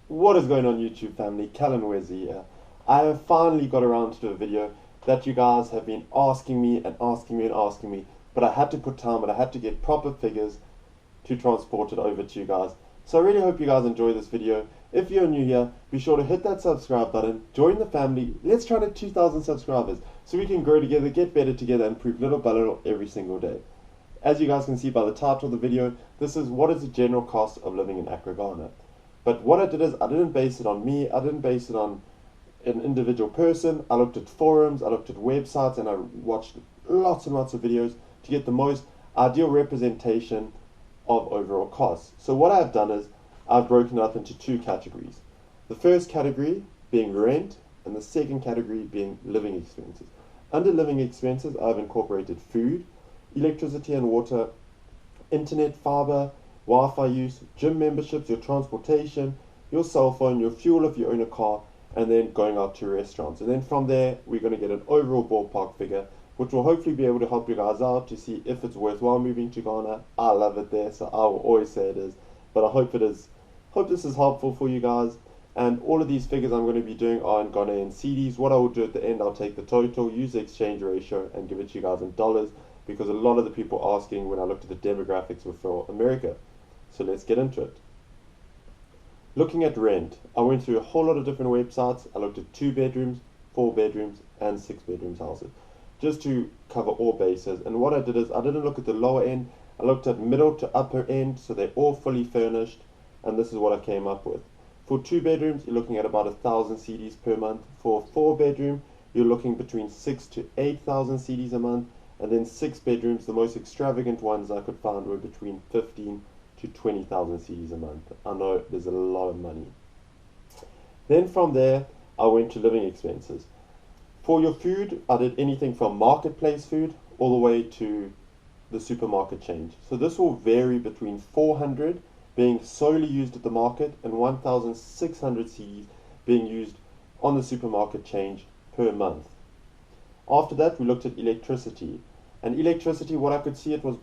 What is going on, YouTube family? Callan Wesley here. I have finally got around to a video that you guys have been asking me and asking me and asking me, but I had to put time and I had to get proper figures to transport it over to you guys. So I really hope you guys enjoy this video. If you're new here, be sure to hit that subscribe button, join the family. Let's try to 2,000 subscribers so we can grow together, get better together, and improve little by little every single day. As you guys can see by the title of the video, this is what is the general cost of living in Accra, Ghana. But what I did is I didn't base it on me, I didn't base it on an individual person. I looked at forums, I looked at websites, and I watched lots and lots of videos to get the most ideal representation of overall costs. So what I've done is I've broken it up into two categories. The first category being rent, and the second category being living expenses. Under living expenses, I've incorporated food, electricity and water, internet, fiber, Wi-Fi use, gym memberships, your transportation, your cell phone, your fuel if you own a car, and then going out to restaurants. And then from there, we're going to get an overall ballpark figure, which will hopefully be able to help you guys out to see if it's worthwhile moving to Ghana. I love it there, so I will always say it is. But I hope it is. Hope this is helpful for you guys. And all of these figures I'm going to be doing are in Ghanaian cedis. What I will do at the end, I'll take the total, use the exchange ratio, and give it to you guys in dollars, because a lot of the people asking when I looked at the demographics were for America. So let's get into it. Looking at rent, I went through a whole lot of different websites. I looked at 2 bedrooms, 4 bedrooms, and 6 bedrooms houses, just to cover all bases. And what I did is I didn't look at the lower end, I looked at middle to upper end, so they're all fully furnished, and this is what I came up with. For 2 bedrooms, you're looking at about 1,000 cedis per month. For a 4 bedroom, you're looking between 6 to 8,000 cedis a month, and then 6 bedrooms, the most extravagant ones I could find were between 15 to 20,000 cedis a month. I know there's a lot of money. Then from there, I went to living expenses. For your food, I did anything from marketplace food all the way to the supermarket change. So this will vary between 400 being solely used at the market and 1,600 cedis being used on the supermarket change per month. After that, we looked at electricity. And electricity, what I could see it was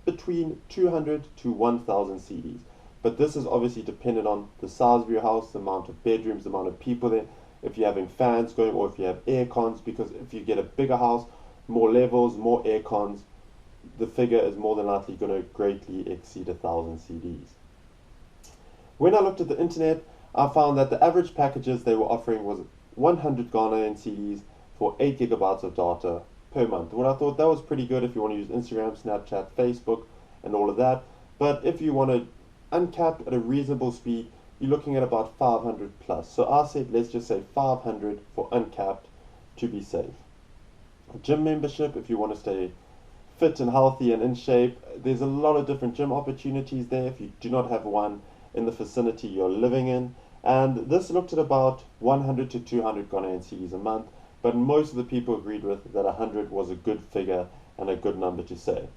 between 200 to 1,000 cedis. But this is obviously dependent on the size of your house, the amount of bedrooms, the amount of people there, if you're having fans going or if you have air cons, because if you get a bigger house, more levels, more air cons, the figure is more than likely going to greatly exceed 1,000 cedis. When I looked at the internet, I found that the average packages they were offering was 100 Ghanaian cedis for 8 gigabytes of data per month. What I thought that was pretty good if you want to use Instagram, Snapchat, Facebook, and all of that. But if you want to uncap at a reasonable speed, you're looking at about 500 plus. So I said, let's just say 500 for uncapped to be safe. Gym membership, if you want to stay fit and healthy and in shape, there's a lot of different gym opportunities there if you do not have one in the vicinity you're living in. And this looked at about 100 to 200 Ghanaian cedis a month, but most of the people agreed with that 100 was a good figure and a good number to say.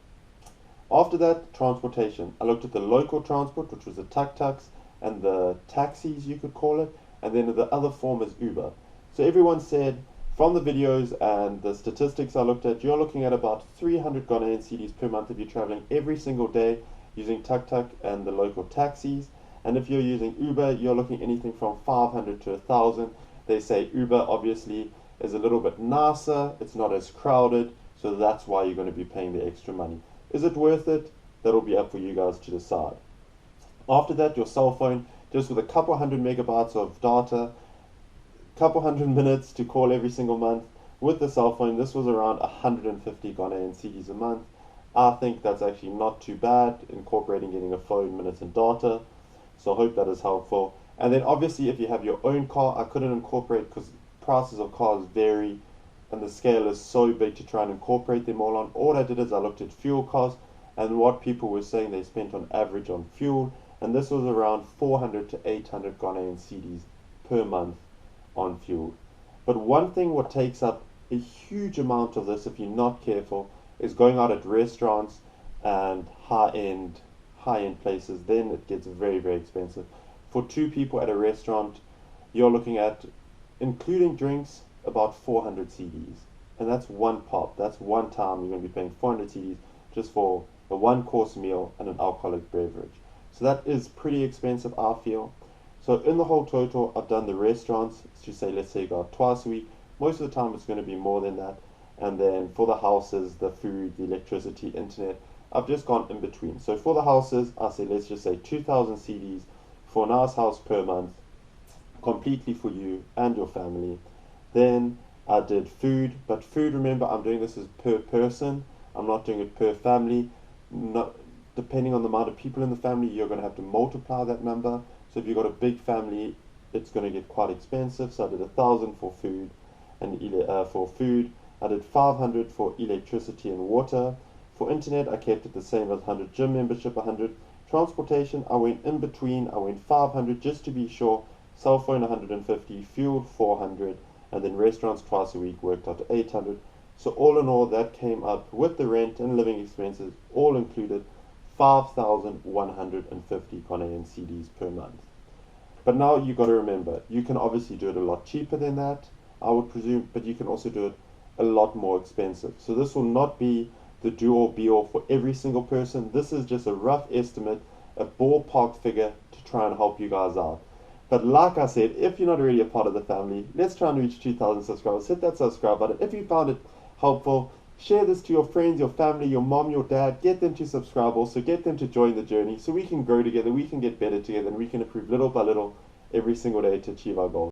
After that, transportation. I looked at the local transport, which was the tuk-tuks and the taxis, you could call it, and then the other form is Uber. So everyone said, from the videos and the statistics I looked at, you're looking at about 300 Ghanaian cedis per month if you're traveling every single day using tuk-tuk and the local taxis. And if you're using Uber, you're looking anything from 500 to 1,000. They say Uber obviously is a little bit nicer, it's not as crowded, so that's why you're going to be paying the extra money. Is it worth it? That'll be up for you guys to decide. After that, your cell phone, just with a couple hundred megabytes of data, couple hundred minutes to call every single month. With the cell phone, this was around 150 Ghanaian cedis a month. I think that's actually not too bad, incorporating getting a phone, minutes, and data. So I hope that is helpful. And then obviously if you have your own car, I couldn't incorporate because prices of cars vary and the scale is so big to try and incorporate them all on. All I did is I looked at fuel costs and what people were saying they spent on average on fuel, and this was around 400 to 800 Ghanaian cedis per month on fuel. But one thing what takes up a huge amount of this if you're not careful is going out at restaurants and high-end places. Then it gets very, very expensive. For 2 people at a restaurant, you're looking at, including drinks, about 400 cedis. And that's one pop. That's one time you're going to be paying 400 cedis just for a 1-course meal and an alcoholic beverage. So that is pretty expensive, I feel. So in the whole total, I've done the restaurants, to say, let's say you go out twice a week. Most of the time it's going to be more than that. And then for the houses, the food, the electricity, internet, I've just gone in between. So for the houses, I say, let's just say 2,000 cedis for a nice house per month, completely for you and your family. Then I did food, but food, remember, I'm doing this as per person. I'm not doing it per family. Not, depending on the amount of people in the family, you're going to have to multiply that number. So if you've got a big family, it's going to get quite expensive. So I did 1,000 for food, and I did 500 for electricity and water. For internet, I kept it the same as 100. Gym membership, 100. Transportation, I went in between. I went 500 just to be sure. Cell phone, 150. Fuel, 400. And then restaurants twice a week worked out to 800. So all in all, that came up with the rent and living expenses, all included, 5,150 Ghanaian cedis per month. But now you've got to remember, you can obviously do it a lot cheaper than that, I would presume, but you can also do it a lot more expensive. So this will not be the do-all be-all for every single person. This is just a rough estimate, a ballpark figure to try and help you guys out. But like I said, if you're not already a part of the family, let's try and reach 2,000 subscribers. Hit that subscribe button. If you found it helpful, share this to your friends, your family, your mom, your dad. Get them to subscribe also. Get them to join the journey so we can grow together, we can get better together, and we can improve little by little every single day to achieve our goals.